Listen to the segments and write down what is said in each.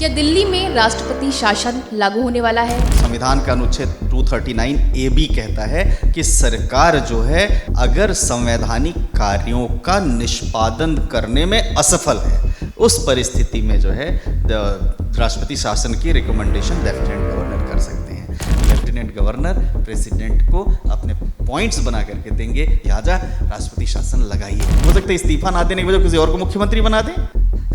क्या दिल्ली में राष्ट्रपति शासन लागू होने वाला है? संविधान का अनुच्छेद 239 ए बी कहता है कि सरकार जो है अगर संवैधानिक कार्यों का निष्पादन करने में असफल है, उस परिस्थिति में जो है राष्ट्रपति शासन की रिकमेंडेशन लेफ्टिनेंट गवर्नर कर सकते हैं। लेफ्टिनेंट गवर्नर प्रेसिडेंट को अपने पॉइंट्स बना करके देंगे, लिहाजा राष्ट्रपति शासन लगाइए। हो सकता है इस्तीफा ना देने की वजह किसी और को मुख्यमंत्री बना दें,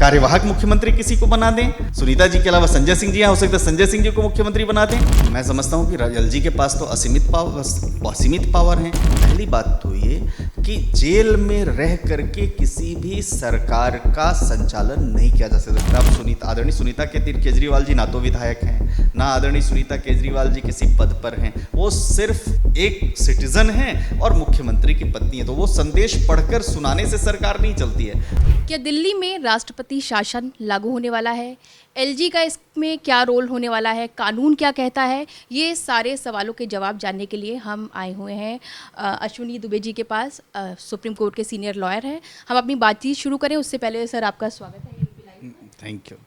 कार्यवाहक मुख्यमंत्री किसी को बना दें। सुनीता जी के अलावा संजय सिंह जी, हो सकता है संजय सिंह जी को मुख्यमंत्री बना दें। मैं समझता हूं कि एलजी के पास तो असीमित पावर हैं। पहली बात तो ये कि जेल में रह करके किसी भी सरकार का संचालन नहीं किया जा सकता। अब आदरणीय सुनीता केजरीवाल जी ना तो विधायक हैं, ना आदरणीय सुनीता केजरीवाल जी किसी पद पर हैं, वो सिर्फ एक सिटीजन हैं और मुख्यमंत्री की पत्नी है। तो वो संदेश पढ़कर सुनाने से सरकार नहीं चलती है। क्या दिल्ली में राष्ट्रपति शासन लागू होने वाला है? एलजी का इसमें क्या रोल होने वाला है? कानून क्या कहता है? ये सारे सवालों के जवाब जानने के लिए हम आए हुए हैं अश्विनी दुबे जी के पास। सुप्रीम कोर्ट के सीनियर लॉयर हैं। हम अपनी बातचीत शुरू करें उससे पहले सर आपका स्वागत है। थैंक यू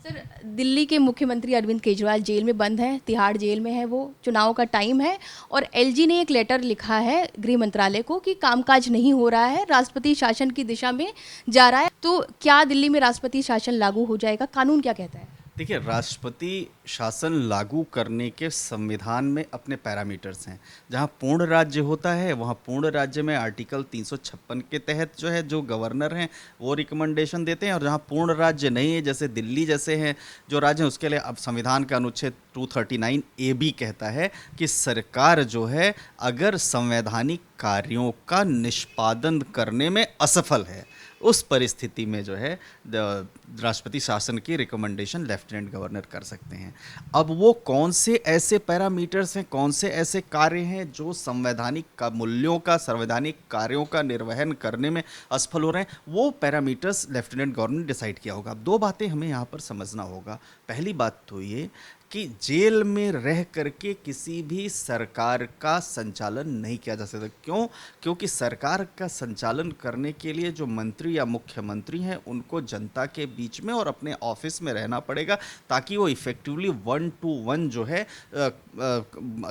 सर, दिल्ली के मुख्यमंत्री अरविंद केजरीवाल जेल में बंद हैं, तिहाड़ जेल में है। वो चुनाव का टाइम है और एलजी ने एक लेटर लिखा है गृह मंत्रालय को कि कामकाज नहीं हो रहा है, राष्ट्रपति शासन की दिशा में जा रहा है। तो क्या दिल्ली में राष्ट्रपति शासन लागू हो जाएगा? कानून क्या कहता है? देखिए, राष्ट्रपति शासन लागू करने के संविधान में अपने पैरामीटर्स हैं। जहां पूर्ण राज्य होता है वहां पूर्ण राज्य में आर्टिकल 356 के तहत जो है जो गवर्नर हैं वो रिकमेंडेशन देते हैं, और जहां पूर्ण राज्य नहीं है, जैसे दिल्ली जैसे हैं जो राज्य हैं, उसके लिए अब संविधान का अनुच्छेद 239 ए बी कहता है कि सरकार जो है अगर संवैधानिक कार्यों का निष्पादन करने में असफल है, उस परिस्थिति में जो है राष्ट्रपति शासन की रिकमेंडेशन लेफ्टिनेंट गवर्नर कर सकते हैं। अब वो कौन से ऐसे पैरामीटर्स हैं, कौन से ऐसे कार्य हैं जो संवैधानिक मूल्यों का, संवैधानिक कार्यों का निर्वहन करने में असफल हो रहे हैं, वो पैरामीटर्स लेफ्टिनेंट गवर्नर ने डिसाइड किया होगा। अब दो बातें हमें यहाँ पर समझना होगा। पहली बात तो ये कि जेल में रह करके किसी भी सरकार का संचालन नहीं किया जा सकता। क्यों? क्योंकि सरकार का संचालन करने के लिए जो मंत्री या मुख्यमंत्री हैं उनको जनता के बीच में और अपने ऑफिस में रहना पड़ेगा, ताकि वो इफ़ेक्टिवली 1-to-1 जो है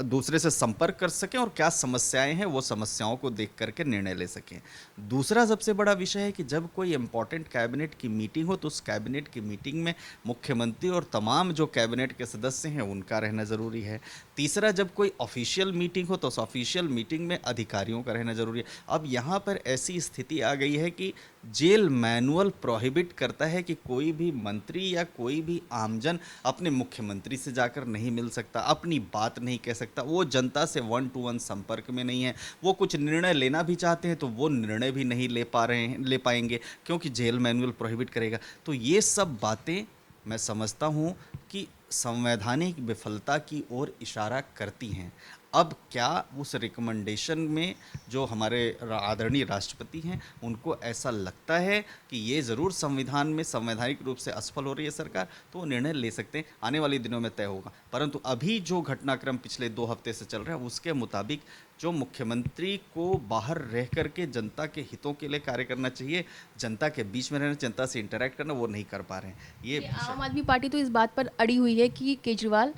दूसरे से संपर्क कर सकें और क्या समस्याएं हैं वो समस्याओं को देख करके निर्णय ले सकें। दूसरा सबसे बड़ा विषय है कि जब कोई इंपॉर्टेंट कैबिनेट की मीटिंग हो तो उस कैबिनेट की मीटिंग में मुख्यमंत्री और तमाम जो कैबिनेट के सदस्य हैं उनका रहना ज़रूरी है। तीसरा, जब कोई ऑफिशियल मीटिंग हो तो उस ऑफिशियल मीटिंग में अधिकारियों का रहना ज़रूरी है। अब यहाँ पर ऐसी स्थिति आ गई है कि जेल मैनुअल प्रोहिबिट करता है कि कोई भी मंत्री या कोई भी आमजन अपने मुख्यमंत्री से जाकर नहीं मिल सकता, अपनी बात नहीं कह सकता, वो जनता से 1-to-1 संपर्क में नहीं है। वो कुछ निर्णय लेना भी चाहते हैं तो वो निर्णय भी नहीं ले पाएंगे क्योंकि जेल मैनुअल प्रोहिबिट करेगा। तो ये सब बातें मैं समझता हूँ कि संवैधानिक विफलता की ओर इशारा करती हैं। अब क्या उस रिकमेंडेशन में जो हमारे आदरणीय राष्ट्रपति हैं उनको ऐसा लगता है कि ये ज़रूर संविधान में संवैधानिक रूप से असफल हो रही है सरकार, तो वो निर्णय ले सकते हैं, आने वाले दिनों में तय होगा। परंतु अभी जो घटनाक्रम पिछले 2 हफ्ते से चल रहा है उसके मुताबिक जो मुख्यमंत्री को बाहर रह करके जनता के हितों के लिए कार्य करना चाहिए, जनता के बीच में रहना, जनता से इंटरेक्ट करना, वो नहीं कर पा रहे हैं। ये आम आदमी पार्टी तो इस बात पर अड़ी हुई है कि केजरीवाल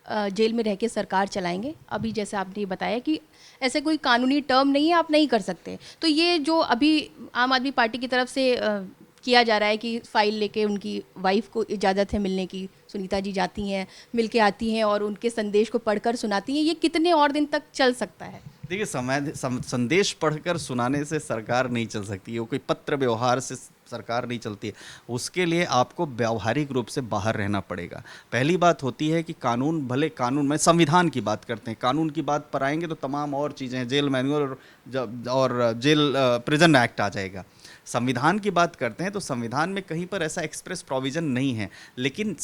जेल में रह के सरकार चलाएंगे। अभी जैसे आपने बताया कि ऐसे कोई कानूनी टर्म नहीं है, आप नहीं कर सकते। तो ये जो अभी आम आदमी पार्टी की तरफ से किया जा रहा है कि फाइल लेके उनकी वाइफ को इजाज़त है मिलने की, सुनीता जी जाती हैं, मिल के आती हैं और उनके संदेश को पढ़कर सुनाती हैं, ये कितने और दिन तक चल सकता है? देखिए, संदेश पढ़कर सुनाने से सरकार नहीं चल सकती है, कोई पत्र व्यवहार से सरकार नहीं चलती है। उसके लिए आपको व्यावहारिक रूप से बाहर रहना पड़ेगा। पहली बात होती है कि कानून में संविधान की बात करते हैं, कानून की बात पर आएंगे तो तमाम और चीज़ें, जेल मैनुअल और जेल प्रिजन एक्ट आ जाएगा। संविधान की बात करते हैं तो संविधान में कहीं पर ऐसा एक्सप्रेस प्रोविज़न नहीं है, लेकिन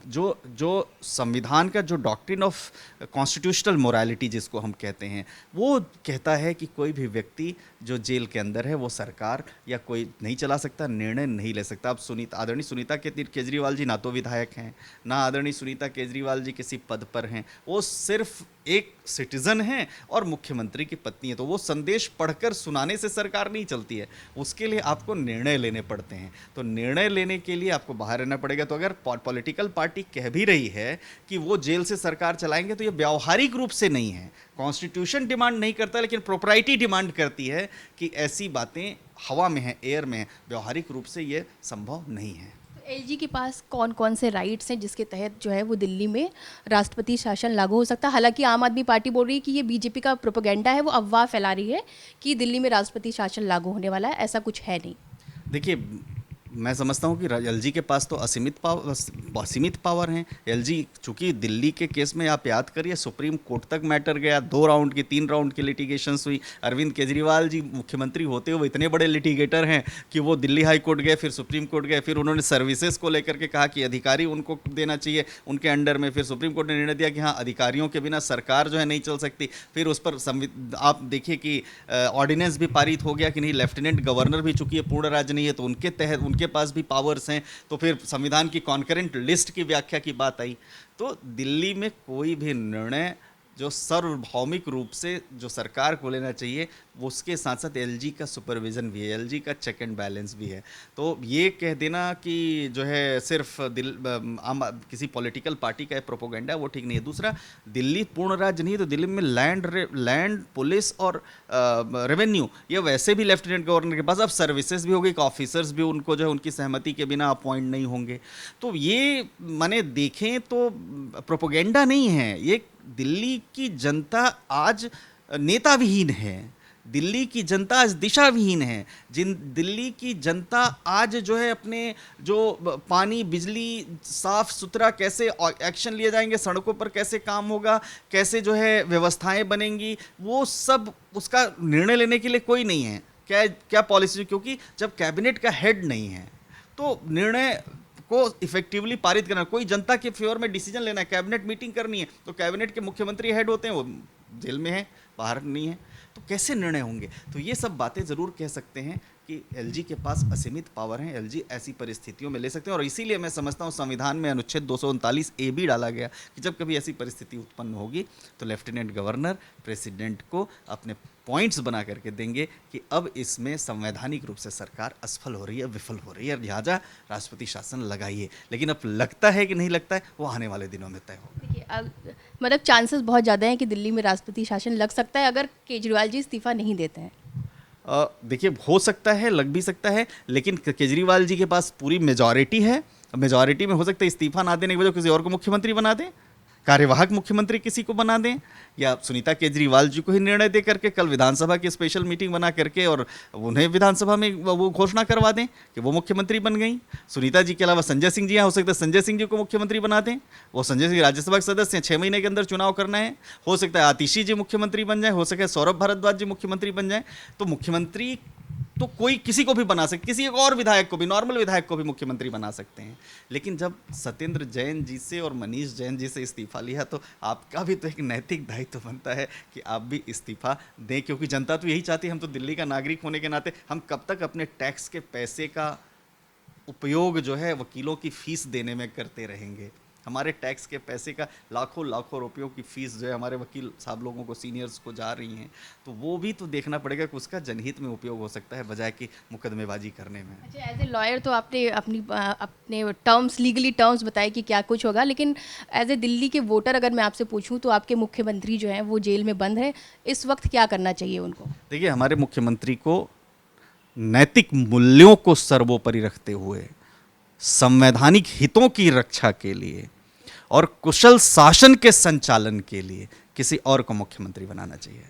जो संविधान का जो डॉक्ट्रिन ऑफ कॉन्स्टिट्यूशनल मोरालिटी जिसको हम कहते हैं, वो कहता है कि कोई भी व्यक्ति जो जेल के अंदर है वो सरकार या कोई नहीं चला सकता, निर्णय नहीं ले सकता। अब आदरणीय सुनीता केजरीवाल जी ना तो विधायक हैं, ना आदरणीय सुनीता केजरीवाल जी किसी पद पर हैं, वो सिर्फ एक सिटीजन हैं और मुख्यमंत्री की पत्नी है, तो वो संदेश पढ़कर सुनाने से सरकार नहीं चलती है, उसके लिए आपको निर्णय लेने पड़ते हैं। तो निर्णय लेने के लिए आपको बाहर रहना पड़ेगा। तो अगर पॉलिटिकल पार्टी कह भी रही है कि वो जेल से सरकार चलाएंगे, तो ये व्यावहारिक रूप से नहीं है। कॉन्स्टिट्यूशन डिमांड नहीं करता, लेकिन प्रोप्राइटी डिमांड करती है कि ऐसी बातें हवा में हैं, एयर में हैं। व्यावहारिक रूप से ये संभव नहीं है। एलजी के पास कौन कौन से राइट्स हैं जिसके तहत जो है वो दिल्ली में राष्ट्रपति शासन लागू हो सकता है? हालांकि आम आदमी पार्टी बोल रही है कि ये बीजेपी का प्रोपेगेंडा है, वो अफवाह फैला रही है कि दिल्ली में राष्ट्रपति शासन लागू होने वाला है, ऐसा कुछ है नहीं। देखिए, मैं समझता हूँ कि एलजी के पास तो असीमित पावर हैं। एलजी चूंकि दिल्ली के केस में आप याद करिए, सुप्रीम कोर्ट तक मैटर गया, 2 राउंड की 3 राउंड की लिटिगेशंस हुई। अरविंद केजरीवाल जी मुख्यमंत्री होते हुए इतने बड़े लिटिगेटर हैं कि वो दिल्ली हाई कोर्ट गए, फिर सुप्रीम कोर्ट गए, फिर उन्होंने सर्विसेज को लेकर के कहा कि अधिकारी उनको देना चाहिए उनके अंडर में। फिर सुप्रीम कोर्ट ने निर्णय दिया कि हाँ, अधिकारियों के बिना सरकार जो है नहीं चल सकती। फिर उस पर आप देखिए कि ऑर्डिनेंस भी पारित हो गया कि नहीं, लेफ्टिनेंट गवर्नर भी चूंकि ये पूर्ण राज्य नहीं है तो उनके तहत उनके पास भी पावर्स हैं। तो फिर संविधान की कॉन्करेंट लिस्ट की व्याख्या की बात आई। तो दिल्ली में कोई भी निर्णय जो सार्वभौमिक रूप से जो सरकार को लेना चाहिए, वो उसके साथ साथ एलजी का सुपरविजन भी है, एलजी का चेक एंड बैलेंस भी है। तो ये कह देना कि जो है सिर्फ किसी पॉलिटिकल पार्टी का प्रोपोगेंडा, वो ठीक नहीं है। दूसरा, दिल्ली पूर्ण राज्य नहीं है, तो दिल्ली में लैंड पुलिस और रेवेन्यू ये वैसे भी लेफ्टिनेंट गवर्नर के पास। अब सर्विसेज भी हो गई, ऑफिसर्स भी उनको जो है उनकी सहमति के बिना अपॉइंट नहीं होंगे। तो ये माने देखें तो प्रोपोगेंडा नहीं है, ये दिल्ली की जनता आज नेता विहीन है, दिल्ली की जनता आज दिशा विहीन है। दिल्ली की जनता आज जो है अपने जो पानी, बिजली, साफ सुथरा कैसे एक्शन लिए जाएंगे, सड़कों पर कैसे काम होगा, कैसे जो है व्यवस्थाएं बनेंगी, वो सब उसका निर्णय लेने के लिए कोई नहीं है। क्या पॉलिसी, क्योंकि जब कैबिनेट का हेड नहीं है तो निर्णय को इफेक्टिवली पारित करना, कोई जनता के फेवर में डिसीजन लेना है, कैबिनेट मीटिंग करनी है, तो कैबिनेट के मुख्यमंत्री हेड होते हैं, वो जेल में है, बाहर नहीं है, तो कैसे निर्णय होंगे? तो ये सब बातें ज़रूर कह सकते हैं कि एलजी के पास असीमित पावर है, एलजी ऐसी परिस्थितियों में ले सकते हैं। और इसीलिए मैं समझता हूँ संविधान में अनुच्छेद 239A भी डाला गया कि जब कभी ऐसी परिस्थिति उत्पन्न होगी तो लेफ्टिनेंट गवर्नर प्रेसिडेंट को अपने पॉइंट्स बना करके देंगे कि अब इसमें संवैधानिक रूप से सरकार असफल हो रही है, विफल हो रही है, लिहाजा राष्ट्रपति शासन लगाइए। लेकिन अब लगता है कि नहीं लगता है, वो आने वाले दिनों में तय होगा। देखिए, मतलब चांसेस बहुत ज़्यादा हैं कि दिल्ली में राष्ट्रपति शासन लग सकता है अगर केजरीवाल जी इस्तीफा नहीं देते हैं। देखिए, हो सकता है, लग भी सकता है, लेकिन केजरीवाल जी के पास पूरी मेजॉरिटी है। मेजॉरिटी में हो सकता है इस्तीफा ना देने की वजह किसी और को मुख्यमंत्री बना दें, कार्यवाहक मुख्यमंत्री किसी को बना दें, या सुनीता केजरीवाल जी को ही निर्णय दे करके कल विधानसभा की स्पेशल मीटिंग बना करके और उन्हें विधानसभा में वो घोषणा करवा दें कि वो मुख्यमंत्री बन गई। सुनीता जी के अलावा संजय सिंह जी यहाँ, हो सकता है संजय सिंह जी को मुख्यमंत्री बना दें, वो संजय सिंह राज्यसभा के सदस्य हैं, 6 महीने के अंदर चुनाव करना है। हो सकता है आतिशी जी मुख्यमंत्री बन जाए, हो सकता है सौरभ भारद्वाज जी मुख्यमंत्री बन जाए। तो मुख्यमंत्री तो कोई किसी को भी बना सकते, किसी एक और विधायक को भी, नॉर्मल विधायक को भी मुख्यमंत्री बना सकते हैं। लेकिन जब सत्येंद्र जैन जी से और मनीष जैन जी से इस्तीफा लिया तो आपका भी तो एक नैतिक दायित्व बनता है कि आप भी इस्तीफा दें, क्योंकि जनता तो यही चाहती है। हम तो दिल्ली का नागरिक होने के नाते हम कब तक अपने टैक्स के पैसे का उपयोग जो है वकीलों की फीस देने में करते रहेंगे? हमारे टैक्स के पैसे का लाखों लाखों रुपयों की फीस जो है हमारे वकील साहब लोगों को, सीनियर्स को जा रही हैं, तो वो भी तो देखना पड़ेगा कि उसका जनहित में उपयोग हो सकता है बजाय कि मुकदमेबाजी करने में। अच्छा, एज ए लॉयर तो आपने अपने टर्म्स, लीगली टर्म्स बताए कि क्या कुछ होगा, लेकिन एज ए दिल्ली के वोटर अगर मैं आपसे पूछूं तो आपके मुख्यमंत्री जो हैं वो जेल में बंद है, इस वक्त क्या करना चाहिए उनको? देखिए, हमारे मुख्यमंत्री को नैतिक मूल्यों को सर्वोपरि रखते हुए संवैधानिक हितों की रक्षा के लिए और कुशल शासन के संचालन के लिए किसी और को मुख्यमंत्री बनाना चाहिए।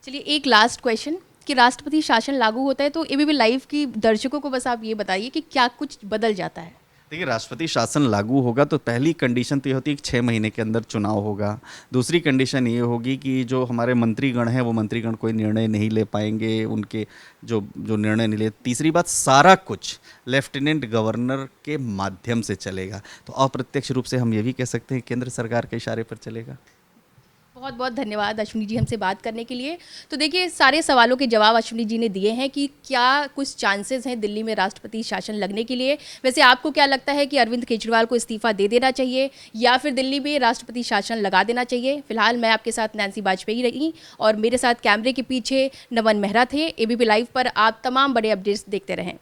चलिए, एक लास्ट क्वेश्चन कि राष्ट्रपति शासन लागू होता है तो एबीपी लाइव की दर्शकों को बस आप ये बताइए कि क्या कुछ बदल जाता है? देखिए, राष्ट्रपति शासन लागू होगा तो पहली कंडीशन तो ये होती है कि 6 महीने के अंदर चुनाव होगा। दूसरी कंडीशन ये होगी कि जो हमारे मंत्रीगण हैं वो मंत्रीगण कोई निर्णय नहीं ले पाएंगे, उनके जो निर्णय नहीं ले। तीसरी बात, सारा कुछ लेफ्टिनेंट गवर्नर के माध्यम से चलेगा। तो अप्रत्यक्ष रूप से हम ये भी कह सकते हैं केंद्र सरकार के इशारे पर चलेगा। बहुत बहुत धन्यवाद अश्विनी जी हमसे बात करने के लिए। तो देखिए सारे सवालों के जवाब अश्विनी जी ने दिए हैं कि क्या कुछ चांसेस हैं दिल्ली में राष्ट्रपति शासन लगने के लिए। वैसे आपको क्या लगता है कि अरविंद केजरीवाल को इस्तीफा दे देना चाहिए या फिर दिल्ली में राष्ट्रपति शासन लगा देना चाहिए? फिलहाल मैं आपके साथ नैन्सी वाजपेयी रही और मेरे साथ कैमरे के पीछे नमन मेहरा थे। एबीपी लाइव पर आप तमाम बड़े अपडेट्स देखते रहें।